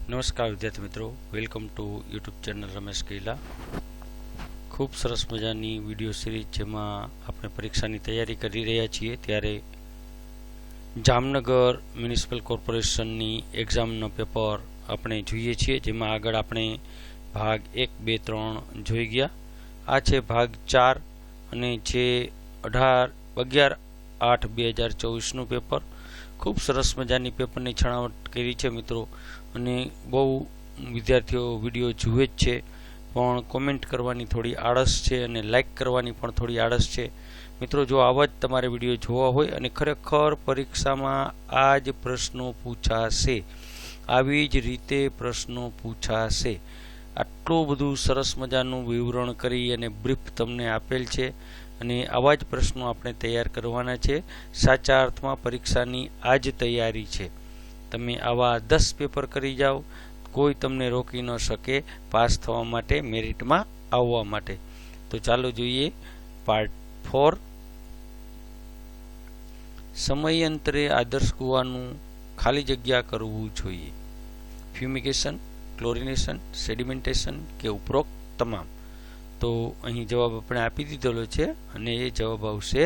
નમસ્કાર વિદ્યાર્થી મિત્રો, welcome to YouTube channel Ramesh ગેલા. ખૂબ સરસ મજાની વિડીયો સિરીઝ જેમાં આપણે પરીક્ષાની તૈયારી કરી રહ્યા છીએ ત્યારે જામનગર મ્યુનિસિપલ કોર્પોરેશનની એક્ઝામનો પેપર આપણે જોઈએ છીએ, જેમાં આગળ આપણે ભાગ 1, 2, 3 જોઈ ગયા. આ છે ભાગ 4 અને જે 11/8/2024નું પેપર. ખૂબ સરસ મજાની પેપરની છણાવટ કરી છે મિત્રો, અને બહુ વિદ્યાર્થીઓ વિડીયો જુએ જ છે, પણ કોમેન્ટ કરવાની થોડી આળસ છે અને લાઇક કરવાની પણ થોડી આળસ છે. મિત્રો, જો આવા જ તમારે વિડીયો જોવા હોય અને ખરેખર પરીક્ષામાં આ જ પ્રશ્નો પૂછાશે, આવી જ રીતે પ્રશ્નો પૂછાશે, આટલું બધું સરસ મજાનું વિવરણ કરી અને બ્રીફ તમને આપેલ છે, અને આવા જ પ્રશ્નો આપણે તૈયાર કરવાના છે. સાચા અર્થમાં પરીક્ષાની આ જ તૈયારી છે. તમે આવા 10 પેપર કરી જાઓ, કોઈ તમને રોકી ન શકે પાસ થવા માટે, મેરિટમાં આવવા માટે. તો ચાલો જોઈએ પાર્ટ 4. સમયાંતરે આદર્શ કૂવાનું ખાલી જગ્યા કરવું જોઈએ. ફ્યુમિગેશન, ક્લોરિનેશન, સેડિમેન્ટેશન કે ઉપરોક્ત તમામ. તો અહીં જવાબ આપણે આપી દીધેલો છે અને એ જવાબ આવશે,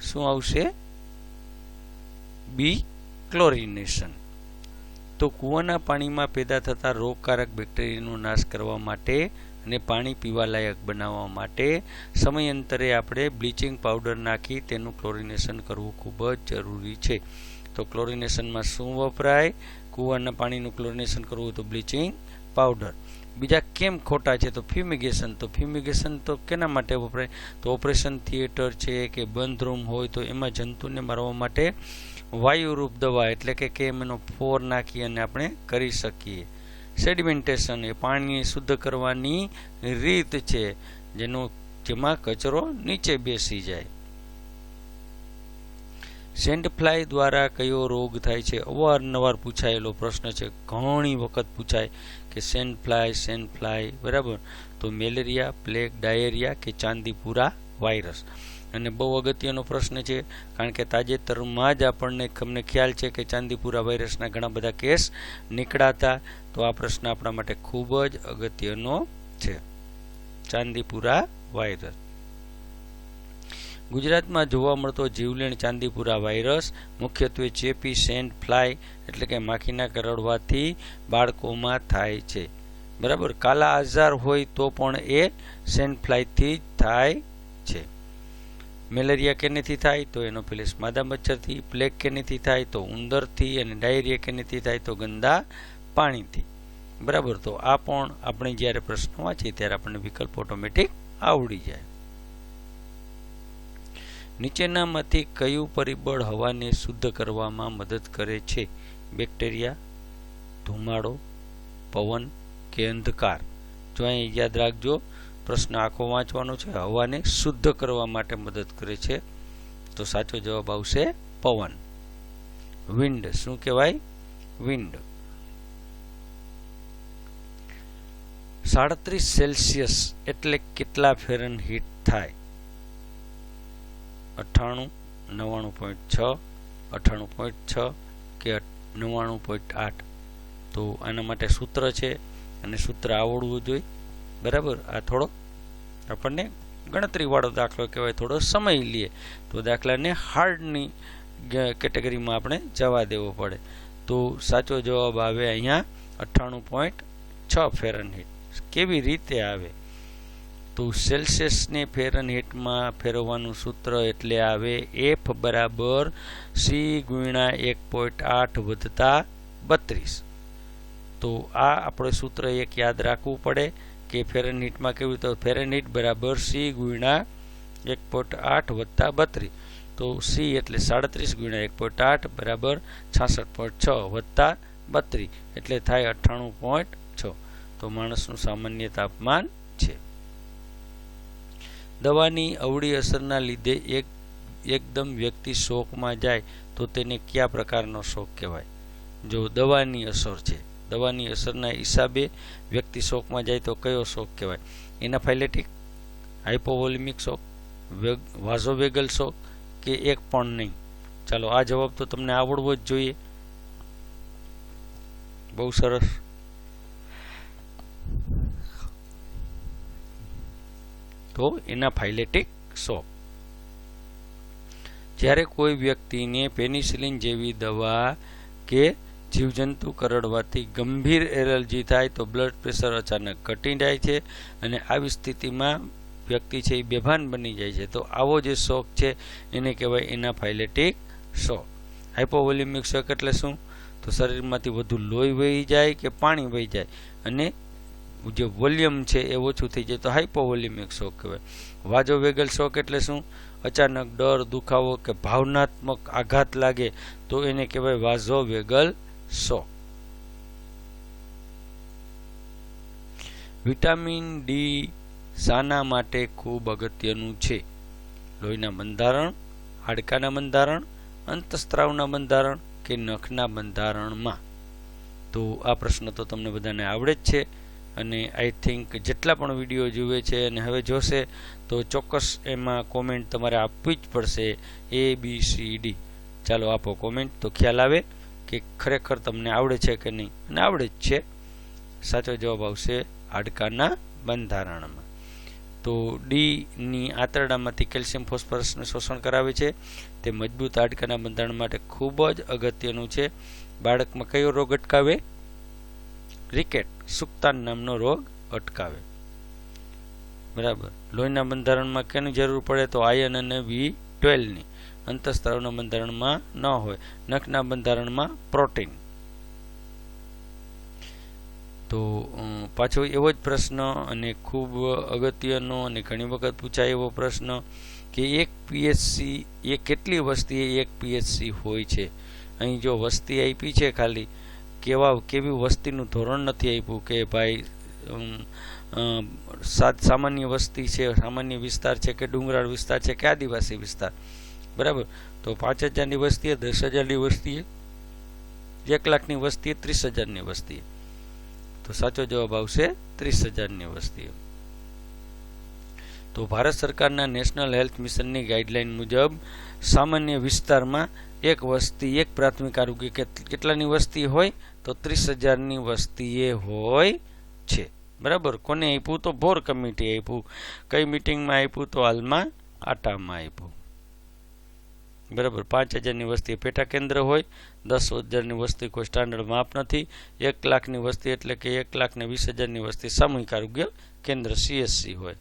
શું આવશે? બી, ક્લોરિનેશન. તો કૂવાના પાણીમાં પેદા થતા રોગકારક બેક્ટેરિયાનો નાશ કરવા માટે અને પાણી પીવાલાયક બનાવવા માટે સમયાંતરે આપણે બ્લીચિંગ પાવડર નાખી તેનું ક્લોરિનેશન કરવું ખૂબ જ જરૂરી છે. તો ક્લોરિનેશનમાં શું વપરાય? કૂવાના પાણીનું ક્લોરિનેશન કરવું તો બ્લીચિંગ પાવડર. બીજા કેમ ખોટા છે? તો ફ્યુમિગેશન. તો ફ્યુમિગેશન તો કેના માટે વપરાય? તો ઓપરેશન થિયેટર છે કે બંધ રૂમ હોય તો એમાં જંતુને મારવા માટે વાયુરૂપ દવા એટલે કે KMNO4 નાખી અને આપણે કરી શકીએ. સેડિમેન્ટેશન એ પાણી શુદ્ધ કરવાની રીત છે, જેમાં કચરો નીચે બેસી જાય. સેન્ડ ફ્લાય દ્વારા કયો રોગ થાય છે? અવારનવાર પૂછાયેલો પ્રશ્ન છે, ઘણી વખત પૂછાય કે સેન્ડ ફ્લાય, બરાબર. તો મેલેરિયા, પ્લેગ, ડાયેરિયા કે ચાંદીપુરા વાયરસ. અને બહુ અગત્યનો પ્રશ્ન છે, કારણ કે તાજેતરમાં જ તમને ખ્યાલ છે કે ચાંદીપુરા વાયરસના ઘણા બધા કેસ નીકળાતા. તો આ પ્રશ્ન આપણા માટે ખૂબ જ અગત્યનો છે, ચાંદીપુરા વાયરસ. ગુજરાતમાં જોવા મળતો જીવલેણ ચાંદીપુરા વાયરસ મુખ્યત્વે ચેપી સેન્ડ ફ્લાય એટલે કે માખીના કરડવાથી બાળકોમાં થાય છે, બરાબર. કાલા આજાર હોય તો પણ એ સેન્ડ ફ્લાયથી જ થાય છે. મેલેરિયા કેનેથી થાય? તો એનોફિલિસ માદા મચ્છરથી. પ્લેગ કેનેથી થાય? તો ઉંદરથી. અને ડાયરિયા કેનેથી થાય? તો ગંદા પાણીથી, બરાબર. તો આ પણ આપણે જ્યારે પ્રશ્નો વાંચીએ ત્યારે આપણને વિકલ્પ ઓટોમેટિક આવડી જાય. નીચેનામાંથી કયું પરિબળ હવાને શુદ્ધ કરવામાં મદદ કરે છે? બેક્ટેરિયા, ધુમાડો, પવન કે અંધકાર? જો અહીં યાદ રાખજો, પ્રશ્ન આખો વાંચવાનો છે. હવાને શુદ્ધ કરવા માટે મદદ કરે છે, તો સાચો જવાબ આવશે પવન. વિન્ડ શું કહેવાય? વિન્ડ. 37 સેલ્સિયસ એટલે કેટલા ફેરનહીટ થાય? 98, 99.6, 98.6 કે 99.8? તો આના માટે સૂત્ર છે, અને સૂત્ર આવડવું જોઈએ, બરાબર. આ થોડો આપણને ગણતરીવાળો દાખલો કહેવાય, થોડો સમય લે તો દાખલાને હાર્ડની કેટેગરીમાં આપણે જવા દેવો પડે. તો સાચો જવાબ આવે અહીંયા 98.6 ફેરનહીટ. કેવી રીતે આવે? તો સેલ્સિયસને ફેરનહીટમાં ફેરવવાનું સૂત્ર એટલે આવે F બરાબર C ગુણ્યા 1.8 વત્તા 32. તો આ આપણે સૂત્ર એક યાદ રાખવું પડે કે ફેરનહીટમાં કેવું? તો ફેરનહીટ બરાબર C ગુણ્યા 1.8 વત્તા 32. તો C એટલે 37 ગુણ્યા 1.8 બરાબર 66.6 વત્તા 32 એટલે થાય 98.6. તો માણસનું સામાન્ય તાપમાન છે. દવાની અવળી અસરના લીધે એકદમ વ્યક્તિ શોકમાં જાય તો તેને કયા પ્રકારનો શોક કહેવાય? જો દવાની અસર છે, દવાની અસરના હિસાબે વ્યક્તિ શોકમાં જાય તો કયો શોક કહેવાય? એનાફાઇલેટિક, હાઇપોવોલેમિક શોક, વાઝોવેગલ શોક કે એક પણ નહીં? ચાલો, આ જવાબ તો તમને આવડવો જ જોઈએ. બહુ સરસ. તો એનાફાઇલેટિક શોક. જ્યારે કોઈ વ્યક્તિને પેનિસિલિન જેવી દવા કે જીવજંતુ કરડવાથી ગંભીર એલર્જી થાય તો બ્લડ પ્રેશર અચાનક ઘટી જાય છે અને આવી સ્થિતિમાં વ્યક્તિ છે એ બેભાન બની જાય છે. તો આવો જે શોક છે એને કહેવાય એનાફાઇલેટિક શોક. હાઇપોવોલ્યુમિક શોક એટલે શું? તો શરીરમાંથી વધુ લોહી વહી જાય કે પાણી વહી જાય અને જે વોલ્યુમ છે એ ઓછું થઈ જાય તો હાઇપોવોલ્યુમિક શોક કહેવાય. વાઝોવેગલ શોક એટલે શું? અચાનક ડર, દુખાવો કે ભાવનાત્મક આઘાત લાગે તો એને કહેવાય વાઝોવેગલ શોક. વિટામિન ડી શાના માટે ખૂબ અગત્યનું છે? લોહીના બંધારણ, હાડકાના બંધારણ, અંતઃસ્ત્રાવના બંધારણ કે નખના બંધારણમાં? તો આ પ્રશ્ન તો તમને બધાને આવડે જ છે અને આઈ થિંક જેટલા પણ વિડીયો જુએ છે અને હવે જોશે તો ચોક્કસ એમાં કોમેન્ટ તમારે આપવી જ પડશે ABCD. ચાલો આપો કોમેન્ટ તો ખ્યાલ આવે કે ખરેખર તમને આવડે છે કે નહીં. અને આવડે જ છે. સાચો જવાબ આવશે હાડકાના બંધારણમાં. તો ડીની આંતરડામાંથી કેલ્શિયમ ફોસ્ફરસનું શોષણ કરાવે છે. તે મજબૂત હાડકાના બંધારણ માટે ખૂબ જ અગત્યનું છે. બાળકમાં કયો રોગ અટકાવે? રિકેટ, સુક્તાન નામનો રોગ અટકાવે. બરાબર. લોહીના બંધારણમાં કેની જરૂર પડે? તો આયર્ન અને B12ની. અંતઃસ્ત્રાવના બંધારણમાં ન હોય. નખના બંધારણમાં પ્રોટીન. તો પાછો એવો જ પ્રશ્ન અને ખૂબ અગત્યનો અને ઘણી વખત પૂછાય એવો પ્રશ્ન કે એક PHC એ કેટલી વસ્તીએ એક PHC હોય છે? અહીં જો વસ્તી આપી છે ખાલી, કેવી વસ્તીનું ધોરણ નથી આપ્યું કે ભાઈ સામાન્ય વસ્તી છે, સામાન્ય વિસ્તાર છે કે ડુંગરાળ વિસ્તાર છે કે આદિવાસી વિસ્તાર. બરાબર. તો 5,000ની વસ્તીએ, 10,000ની વસ્તીએ, 1 લાખની વસ્તીએ, 30,000ની વસ્તીએ. તો સાચો જવાબ આવશે 30,000ની વસ્તીએ. તો ભારત સરકારના નેશનલ હેલ્થ મિશનની ગાઈડલાઈન મુજબ સામાન્ય વિસ્તારમાં એક વસ્તી, એક પ્રાથમિક આરોગ્ય કેટલાની વસ્તી હોય? તો 30,000ની વસ્તીએ હોય છે. બરાબર. કોને આપ્યું? તો ભોર કમિટી આપ્યું. કઈ મિટિંગમાં આપ્યું? તો હાલમાં આટામાં આપ્યું. બરાબર. 5,000ની વસ્તી પેટા કેન્દ્ર હોય. 10,000ની વસ્તી કોઈ સ્ટાન્ડર્ડ માપ નથી. 1 લાખની વસ્તી એટલે કે 1,20,000ની વસ્તી સામૂહિક આરોગ્ય કેન્દ્ર CSC હોય.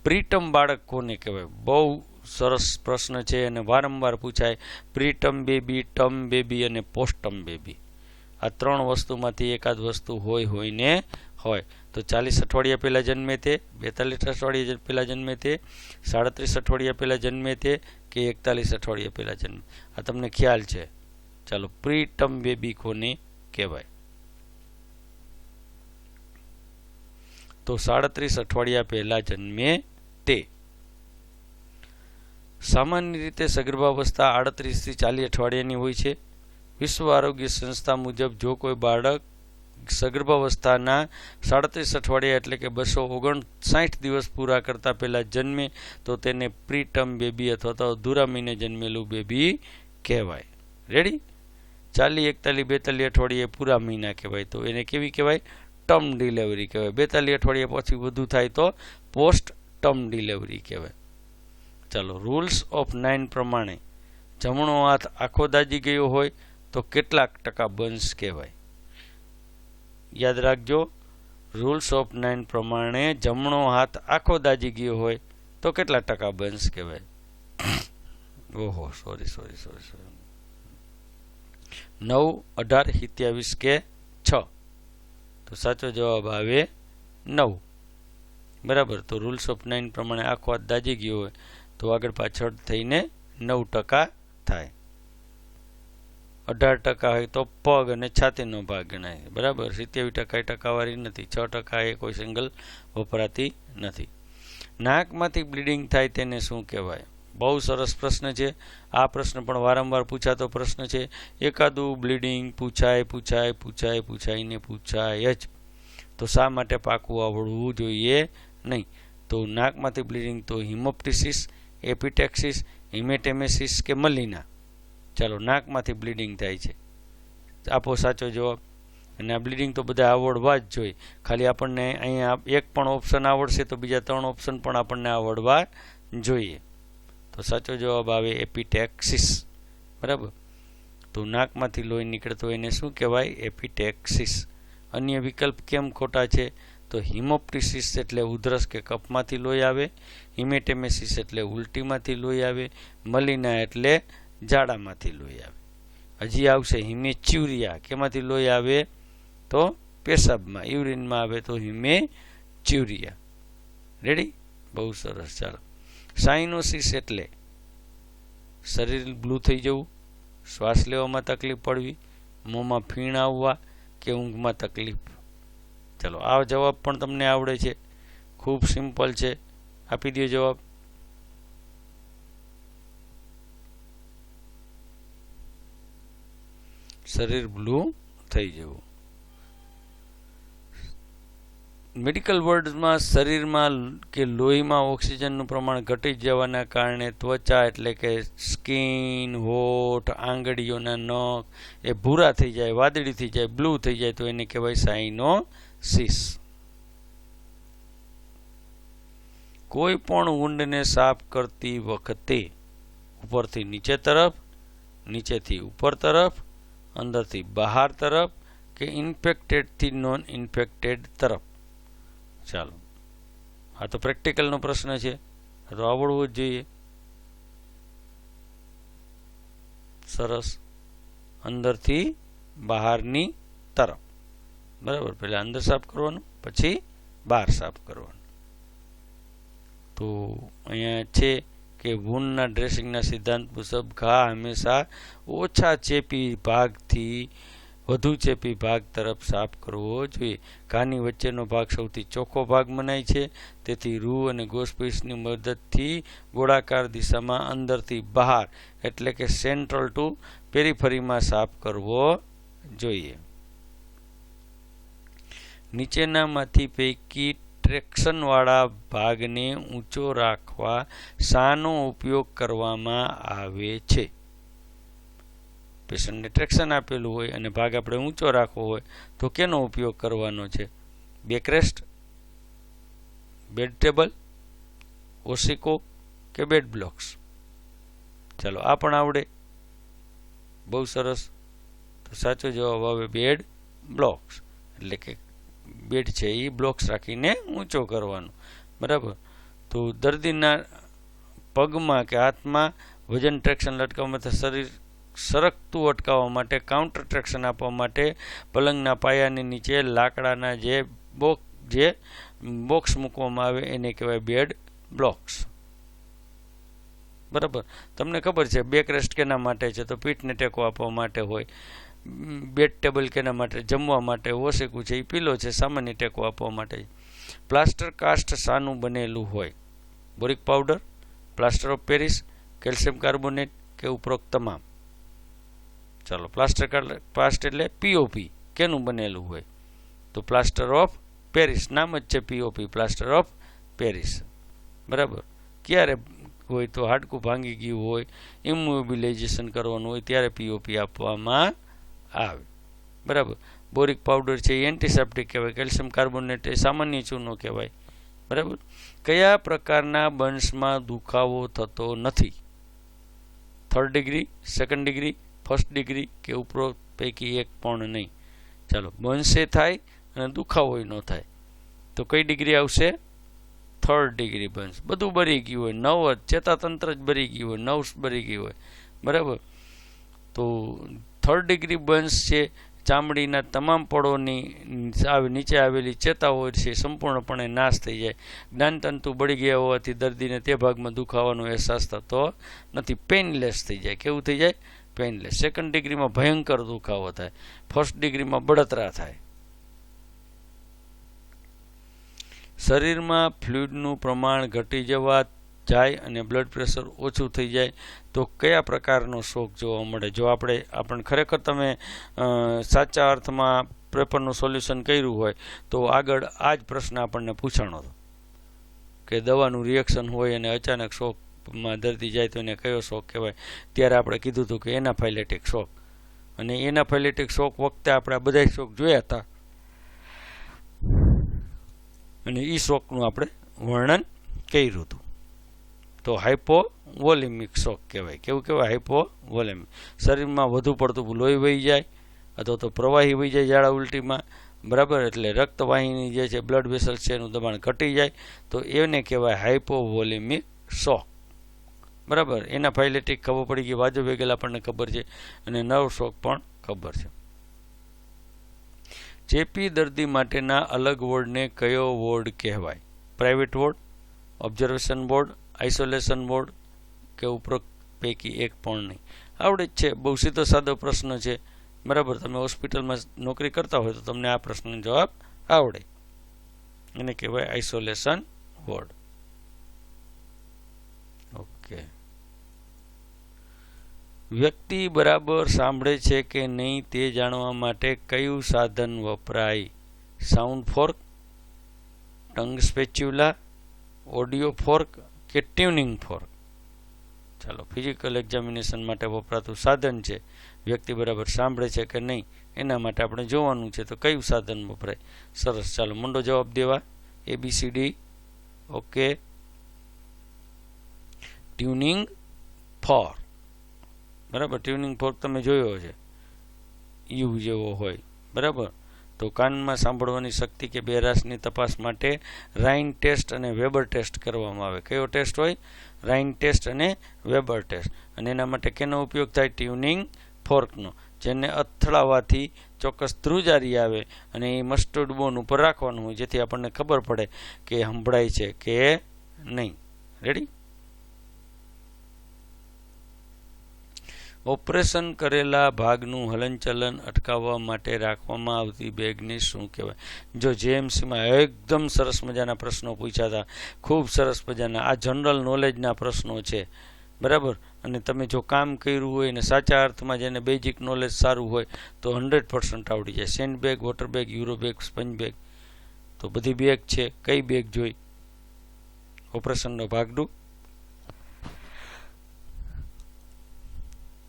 પ્રીટમ બાળક કોને કહેવાય? બહુ સરસ પ્રશ્ન છે અને વારંવાર પૂછાય. પ્રીટમ બેબી, ટર્મ બેબી અને પોસ્ટમ બેબી. આ 3 વસ્તુમાંથી એકાદ વસ્તુ હોયને હોય. તો 40 અઠવાડિયા પહેલાં જન્મે તે, 42 અઠવાડિયા પહેલાં જન્મે તે, 37 અઠવાડિયા પહેલાં જન્મે તે કે 41 અઠવાડિયા પહેલાં જન્મે. આ તમને ખ્યાલ છે. ચાલો, પ્રીટમ બેબી કોને કહેવાય? તો 37 અઠવાડિયા પહેલાં જન્મે તે. સામાન્ય રીતે સગર્ભાવસ્થા 38 થી 40 અઠવાડિયાની હોય છે. વિશ્વ આરોગ્ય સંસ્થા મુજબ જો કોઈ બાળક સગર્ભાવસ્થાના 37 અઠવાડિયા એટલે કે 259 દિવસ પૂરા કરતા પહેલા જન્મે તો તેને પ્રીટર્મ બેબી અથવા તો અધૂરા મહિને જન્મેલું બેબી કહેવાય. રેડી? 40, 41, 42 અઠવાડિયે પૂરા મહિના કહેવાય તો એને કેવી કહેવાય? ટર્મ ડિલિવરી કહેવાય. 42 અઠવાડિયા પછી વધુ થાય તો પોસ્ટ ટર્મ ડિલિવરી કહેવાય. ચાલો, રૂલ્સ ઓફ 9 પ્રમાણે જમણો હાથ આખો દાજી ગયો હોય તો કેટલાક ટકા બંશ કહેવાય? યાદ રાખજો, રૂલ્સ ઓફ 9 પ્રમાણે જમણો હાથ આખો દાજી ગયો હોય તો કેટલા ટકા બંશ કહેવાય? ઓહો, સોરી 9, 18, 27 કે 6? તો સાચો જવાબ આવે 9. બરાબર. તો રૂલ્સ ઓફ 9 પ્રમાણે આખો હાથ દાજી ગયો હોય તો આગળ પાછળ થઈને 9% થાય. 18% હોય તો પગ અને છાતીનો ભાગ ગણાય. બરાબર. 27% એ ટકાવારી નથી. 6% એ કોઈ સિંગલ વપરાતી નથી. નાકમાંથી બ્લીડિંગ થાય તેને શું કહેવાય? બહુ સરસ પ્રશ્ન છે. આ પ્રશ્ન પણ વારંવાર પૂછાતો પ્રશ્ન છે. એકાદું બ્લીડિંગ પૂછાઈને પૂછાય જ. તો શા માટે પાકું આવડવું જોઈએ નહીં? તો નાકમાંથી બ્લીડિંગ તો હિમોપ્ટિસિસ, એપિટેક્સિસ, હિમેટેમેસિસ કે મલિના? ચાલો, નાકમાંથી બ્લીડિંગ થાય છે. આપો સાચો જવાબ. અને આ બ્લીડિંગ તો બધા આવડવા જ જોઈએ. ખાલી આપણને અહીંયા એક પણ ઓપ્શન આવડશે તો બીજા 3 ઓપ્શન પણ આપણને આવડવા જોઈએ. તો સાચો જવાબ આવે એપિટેક્સિસ. બરાબર. તો નાકમાંથી લોહી નીકળે તો એને શું કહેવાય? એપિટેક્સિસ. અન્ય વિકલ્પ કેમ ખોટા છે? તો હિમોપ્ટિસિસ એટલે ઉધરસ કે કફમાંથી લોહી આવે, હિમેટેમેસિસ એટલે ઉલટીમાંથી લોહી આવે, મલિના એટલે ઝાડામાંથી લોહી આવે. હજી આવશે હિમેચ્યુરિયા. કેમાંથી લોહી આવે? તો પેશાબમાં, યુરિનમાં આવે તો હિમેચ્યુરિયા. રેડી? બહુ સરસ. ચાલો. સાઇનોસિસ એટલે શરીર બ્લુ થઈ જવું, શ્વાસ લેવામાં તકલીફ પડવી, મોંમાં ફીણ આવવા કે ઊંઘમાં તકલીફ. ચાલો, આ જવાબ પણ તમને આવડે છે, ખૂબ સિમ્પલ છે. આપી દો જવાબ. શરીર બ્લુ થઈ જવું. મેડિકલ વર્ડમાં શરીરમાં કે લોહીમાં ઓક્સિજનનું પ્રમાણ ઘટી જવાના કારણે ત્વચા એટલે કે સ્કિન, હોઠ, આંગળીઓના નખ એ ભૂરા થઈ જાય, વાદળી થઈ જાય, બ્લુ થઈ જાય તો એને કહેવાય સાઇનોસિસ. કોઈ પણ વુંડને સાફ કરતી વખતે ઉપરથી નીચે તરફ, નીચેથી ઉપર તરફ, અંદરથી બહાર તરફ કે ઇન્ફેક્ટેડથી નોન ઇન્ફેક્ટેડ તરફ. ચાલો, આ તો પ્રેક્ટિકલનો પ્રશ્ન છે, તો આવડવું જ જોઈએ. સરસ. અંદરથી બહારની તરફ. બરાબર. પહેલા અંદર સાફ કરવાનું, પછી બહાર સાફ કરવાનું. તો અહીંયા છે કે વૂંડના ડ્રેસિંગના સિદ્ધાંત મુજબ ઘા હંમેશા ઓછા ચેપી ભાગથી વધુ ચેપી ભાગ તરફ સાફ કરવો જોઈએ. ઘાની વચ્ચેનો ભાગ સૌથી ચોખ્ખો ભાગ મનાય છે, તેથી રૂ અને ગોસ્પીસની મદદથી ગોળાકાર દિશામાં અંદરથી બહાર એટલે કે સેન્ટ્રલ ટુ પેરીફરીમાં સાફ કરવો જોઈએ. નીચેનામાંથી પૈકી ટ્રેક્શનવાળા ભાગને ઊંચો રાખવા શાનો ઉપયોગ કરવામાં આવે છે? પેશન્ટને ટ્રેક્શન આપેલું હોય અને ભાગ આપણે ઊંચો રાખવો હોય તો કેનો ઉપયોગ કરવાનો છે? બેકરેસ્ટ, બેડ ટેબલ, ઓસિકો કે બેડ બ્લોક્સ? ચાલો, આ પણ આવડે. બહુ સરસ. તો સાચો જવાબ આવે બેડ બ્લોક્સ. એટલે કે બેડ છે એ બ્લોક્સ રાખીને ઊંચો કરવાનો. બરાબર. તો દર્દીના પગમાં કે હાથમાં વજન ટ્રેક્શન લટકાવવા શરીર સરકતું અટકાવવા માટે કાઉન્ટર ટ્રેક્શન આપવા માટે પલંગના પાયાની નીચે લાકડાના જે બોક્સ મૂકવામાં આવે એને કહેવાય બેડ બ્લોક્સ. બરાબર. તમને ખબર છે બેકરેસ્ટ કેના માટે છે? તો પીઠને ટેકો આપવા માટે હોય. બેડ ટેબલ કેના માટે? જમવા માટે. ઓશેકું છે એ પીલો છે, સામાન્ય ટેકો આપવા માટે. પ્લાસ્ટર કાસ્ટ શાનું બનેલું હોય? Boric powder, plaster of Paris, calcium carbonate કે ઉપરોક્ત તમામ? ચાલો, પ્લાસ્ટર કાસ્ટ એટલે પીઓપી કેનું બનેલું હોય? તો પ્લાસ્ટર ઓફ પેરિસ. નામ જ છે પીઓપી, પ્લાસ્ટર ઓફ પેરિસ. બરાબર. ક્યારે હોય? તો હાડકું ભાંગી ગયું હોય, ઇમોબિલાઇઝેશન કરવાનું હોય ત્યારે પીઓપી આપવામાં આવે. બરાબર. બોરિક પાવડર છે એ એન્ટીસેપ્ટિક કહેવાય, કેલ્શિયમ કાર્બોનેટ એ સામાન્ય ચૂનો કહેવાય. બરાબર. કયા પ્રકારના બર્ન્સમાં દુખાવો થતો નથી? 3rd degree, 2nd degree, 1st degree કે ઉપરોક્ત પૈકી એક પણ નહીં. ચાલો, બર્ન્સે થાય અને દુખાવો ન થાય તો કઈ ડિગ્રી આવશે? 3rd degree burns. બધું બરી ગયું હોય, નવ ચેતાતંત્ર જ બરી ગયું હોય, નર્વ્સ બરી ગયું હોય. બરાબર. તો 3rd ડિગ્રી બર્ન્સ છે ચામડીના તમામ પળોની નીચે આવેલી ચેતાઓ છે સંપૂર્ણપણે નાશ થઈ જાય. જ્ઞાનતંતુ બળી ગયા હોવાથી દર્દીને તે ભાગમાં દુખાવાનો અહેસાસ થતો નથી. પેઇનલેસ થઈ જાય. કેવું થઈ જાય? પેઇનલેસ. 2nd ડિગ્રીમાં ભયંકર દુખાવો થાય. 1st ડિગ્રીમાં બળતરા થાય. શરીરમાં ફ્લુઇડનું પ્રમાણ ઘટી જવા જાય અને બ્લડ પ્રેશર ઓછું થઈ જાય તો કયા પ્રકારનો શોક જોવા મળે? જો આપણે ખરેખર તમે સાચા અર્થમાં પેપરનું સોલ્યુશન કર્યું હોય તો આગળ આ જ પ્રશ્ન આપણને પૂછાણો હતો કે દવાનું રિએક્શન હોય અને અચાનક શોકમાં દર્દી જાય તો એને કયો શોક કહેવાય? ત્યારે આપણે કીધું હતું કે એનાફાઇલેટિક શોક. અને એનાફાઇલેટિક શોક વખતે આપણે આ બધા શોક જોયા હતા અને એ શોકનું આપણે વર્ણન કર્યું હતું. તો હાઇપોવોલેમિક શોક કહેવાય. કેવું કહેવાય? હાઇપોવોલેમિક. શરીરમાં વધુ પડતું લોહી વહી જાય અથવા તો પ્રવાહી વહી જાય ઝાડા ઉલટીમાં, બરાબર, એટલે રક્તવાહિની જે છે બ્લડ વેસલ્સ છે એનું દબાણ ઘટી જાય, તો એને કહેવાય હાઇપોવોલેમિક શોક. બરાબર. એનાફાઇલેટિક ખબર પડી ગઈ, વાજોવેગલ આપણને ખબર છે, અને નર્વ શોક પણ ખબર છે. ચેપી દર્દી માટેના અલગ વોર્ડને કયો વોર્ડ કહેવાય? Private ward, observation ward, isolation ward કે ઉપરોક્ત પૈકી એક પણ નહીં? આવડે જ છે, બહુ સીધો સાદો પ્રશ્ન છે. બરાબર. તમે હોસ્પિટલમાં નોકરી કરતા હોય તો તમને આ પ્રશ્નનો જવાબ આવડે. એને કહેવાય આઇસોલેશન વોર્ડ. ઓકે. વ્યક્તિ બરાબર સાંભળે છે કે નહીં તે જાણવા માટે કયું સાધન વપરાય? Sound fork, tongue spatula, audio fork કે ટ્યુનિંગ ફોર્ક? ચાલો, ફિઝિકલ એક્ઝામિનેશન માટે વપરાતું સાધન છે. વ્યક્તિ બરાબર સાંભળે છે કે નહીં એના માટે આપણે જોવાનું છે, તો કયું સાધન વપરાય? સરસ. ચાલો, મંડો જવાબ દેવા. ABCD. ઓકે. Tuning fork. બરાબર. ટ્યુનિંગ ફોર્ક તમે જોયો છે, યુ જેવો હોય. બરાબર. તો કાનમાં સાંભળવાની શક્તિ કે બેરાસની તપાસ માટે રાઇન ટેસ્ટ અને વેબર ટેસ્ટ કરવામાં આવે. કયો ટેસ્ટ હોય? રાઇન ટેસ્ટ અને વેબર ટેસ્ટ. અને એના માટે કેનો ઉપયોગ થાય? ટ્યુનિંગ ફોર્કનો, જેને અથડાવવાથી ચોક્કસ ધ્રુજારી આવે અને એ મસ્ટર્ડ બોન ઉપર રાખવાનું હોય, જેથી આપણને ખબર પડે કે સંભળાય છે કે નહીં. રેડી? ઓપરેશન કરેલા ભાગનું હલનચલન અટકાવવા માટે રાખવામાં આવતી બેગને શું કહેવાય? જો JMCમાં એકદમ સરસ મજાના પ્રશ્નો પૂછ્યા હતા, ખૂબ સરસ મજાના. આ જનરલ નોલેજના પ્રશ્નો છે. બરાબર. અને તમે જો કામ કર્યું હોય અને સાચા અર્થમાં જેને બેઝિક નોલેજ સારું હોય તો 100% આવડી જાય. Send bag, water bag, euro bag, sponge bag, તો બધી બેગ છે. કઈ બેગ જોઈ? ઓપરેશનનો ભાગનું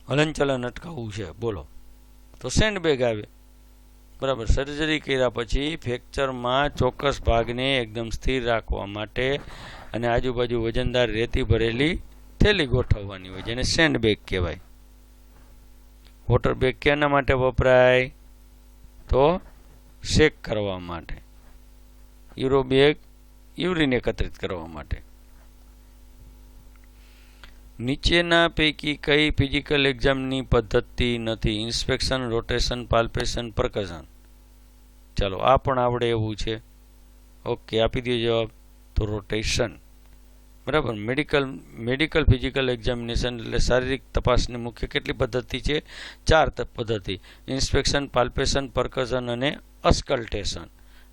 હલનચલન અટકાવવું છે, બોલો, તો સેન્ડ બેગ આવે. બરાબર. સર્જરી કર્યા પછી ફ્રેક્ચરમાં ચોક્કસ ભાગને એકદમ સ્થિર રાખવા માટે અને આજુબાજુ વજનદાર રેતી ભરેલી થેલી ગોઠવવાની હોય, જેને સેન્ડ બેગ કહેવાય. વોટર બેગ કેના માટે વપરાય? તો શેક કરવા માટે. યુરો બેગ યુરિન એકત્રિત કરવા માટે. નીચેના પૈકી કઈ ફિઝિકલ એક્ઝામની પદ્ધતિ નથી? Inspection, rotation, palpation, percussion. ચાલો, આ પણ આવડે એવું છે. ઓકે, આપી દો જવાબ. તો રોટેશન. બરાબર. મેડિકલ ફિઝિકલ એક્ઝામિનેશન એટલે શારીરિક તપાસની મુખ્ય કેટલી પદ્ધતિ છે? 4 પદ્ધતિ. ઇન્સ્પેક્શન, પાલ્પેશન, પરકશન અને અસ્કલ્ટેશન.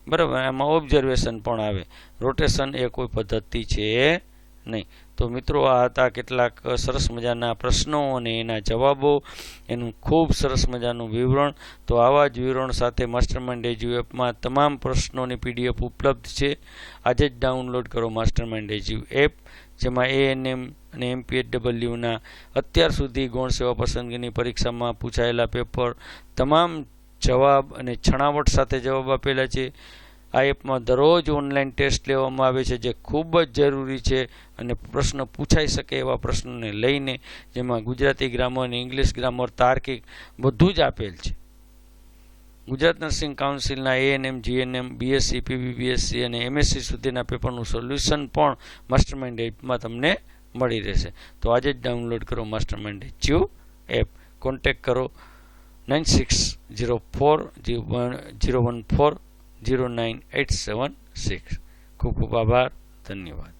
બરાબર. એમાં ઓબ્ઝર્વેશન પણ આવે. રોટેશન એ કોઈ પદ્ધતિ છે નહીં. તો મિત્રો, આ હતા કેટલાક સરસ મજાના પ્રશ્નો અને એના જવાબો, એનું ખૂબ સરસ મજાનું વિવરણ. તો આવા જ વિવરણ સાથે માસ્ટરમાઇન્ડ એજ્યુ એપમાં તમામ પ્રશ્નોની PDF ઉપલબ્ધ છે. આજે જ ડાઉનલોડ કરો માસ્ટરમાઇન્ડ એજ્યુ એપ, જેમાં ANM અને MPHWના અત્યાર સુધી ગૌણ સેવા પસંદગીની પરીક્ષામાં પૂછાયેલા પેપર, તમામ જવાબ અને છણાવટ સાથે જવાબ આપેલા છે. આ એપમાં દરરોજ ઓનલાઈન ટેસ્ટ લેવામાં આવે છે, જે ખૂબ જ જરૂરી છે અને પ્રશ્ન પૂછાઈ શકે એવા પ્રશ્નોને લઈને, જેમાં ગુજરાતી ગ્રામર અને ઇંગ્લિશ ગ્રામર, તાર્કિક બધું જ આપેલ છે. ગુજરાત નર્સિંગ કાઉન્સિલના ANM, GNM, BSc, PBBSc અને MSc સુધીના પેપરનું સોલ્યુશન પણ માસ્ટરમાઇન્ડ એપમાં તમને મળી રહેશે. તો આજે જ ડાઉનલોડ કરો માસ્ટરમાઇન્ડ એજ્યુ એપ. કોન્ટેક્ટ કરો 960401409876. ખૂબ ખૂબ આભાર. ધન્યવાદ.